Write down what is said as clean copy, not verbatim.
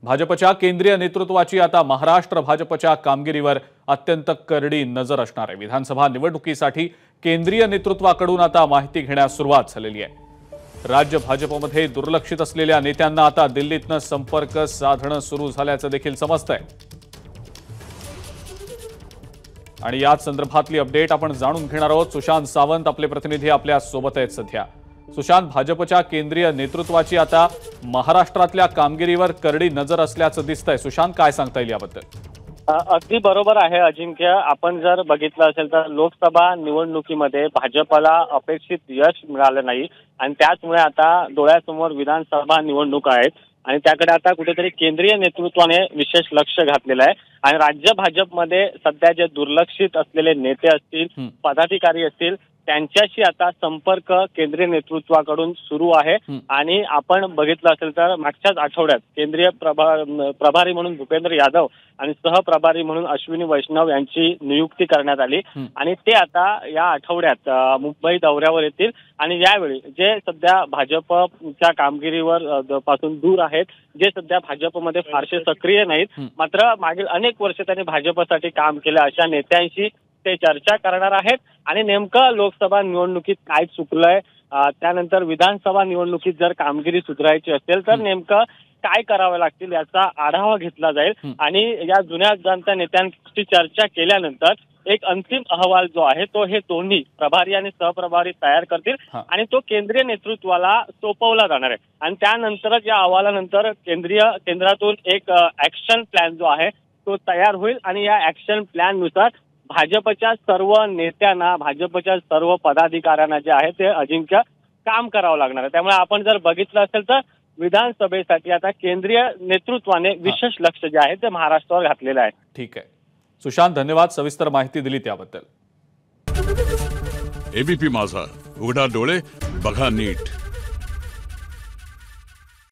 भाजपच्या केंद्रीय नेतृत्वाची आता महाराष्ट्र भाजपच्या कामगिरीवर अत्यंत करडी नजर असणार आहे। विधानसभा निवडणुकीसाठी केंद्रीय नेतृत्वाकडून आता माहिती घेण्यास सुरुवात झालेली आहे। राज्य भाजपमध्ये दुर्लक्षित असलेल्या नेत्यांना आता दिल्लीतनं संपर्क साधणं सुरू झाल्याचं देखील समजतंय आणि याच संदर्भातली अपडेट आपण जाणून घेणार आहोत। सुशांत सावंत आपले प्रतिनिधी आपल्या सोबत आहेत सध्या। सुशांत, भाजपच्या केंद्रीय नेतृत्वाची आता महाराष्ट्रातल्या कामगिरीवर करडी नजर असल्याचं दिसतंय। सुशांत, काय सांगता येईल याबद्दल? अगदी बरोबर आहे अजिंक्य। आपण जर बघितलं असेल तर लोकसभा निवडणुकीमध्ये भाजपला अपेक्षित यश मिळालं नाही आणि त्याचमुळे आता डोळ्यासमोर विधानसभा निवडणूक आहेत आणि त्याकडे आता कुठेतरी केंद्रीय नेतृत्वाने विशेष लक्ष घातलेलं आहे आणि राज्य भाजपमध्ये सध्या जे दुर्लक्षित असलेले नेते असतील, पदाधिकारी असतील, त्यांच्याशी आता संपर्क केंद्रीय नेतृत्वाकडून सुरू आहे आणि आपण बघितलं असेल तर मागच्याच आठवड्यात केंद्रीय प्रभारी म्हणून भूपेंद्र यादव आणि सहप्रभारी म्हणून अश्विनी वैष्णव यांची नियुक्ती करण्यात आली आणि ते आता या आठवड्यात मुंबई दौऱ्यावर येतील आणि यावेळी जे सध्या भाजपच्या कामगिरीवर पासून दूर आहेत, जे सध्या भाजपमध्ये फारसे सक्रिय नाहीत, मात्र मागील अनेक वर्ष त्यांनी भाजपसाठी काम केलं अशा नेत्यांशी ते चर्चा करणार आहेत आणि नेमकं लोकसभा निवडणुकीत काय चुकलंय, त्यानंतर विधानसभा निवडणुकीत जर कामगिरी सुधारायची असेल तर नेमकं काय करावं लागतील याचा आढावा घेतला जाईल आणि या जुन्या जाणत्या नेत्यांची चर्चा केल्यानंतर एक अंतिम अहवाल जो आहे तो हे दोन्ही प्रभारी आणि सहप्रभारी तयार करतील आणि तो केंद्रीय नेतृत्वाला सोपवला जाणार आहे आणि त्यानंतरच या अहवालानंतर केंद्रातून एक ऍक्शन प्लॅन जो आहे तो तयार होईल आणि या ऍक्शन प्लॅन नुसार भाजपच्या सर्व नेत्यांना, भाजपच्या सर्व पदाधिकाऱ्यांना जे आहे ते अजिंक्य काम करावं लागणार आहे। त्यामुळे आपण जर बघितलं असेल तर विधानसभेसाठी आता केंद्रीय नेतृत्वाने विशेष लक्ष जे आहे ते महाराष्ट्रावर घातलेलं आहे। ठीक आहे सुशांत, धन्यवाद सविस्तर माहिती दिली त्याबद्दल। एबीपी माझा, उघडा डोळे बघा नीट।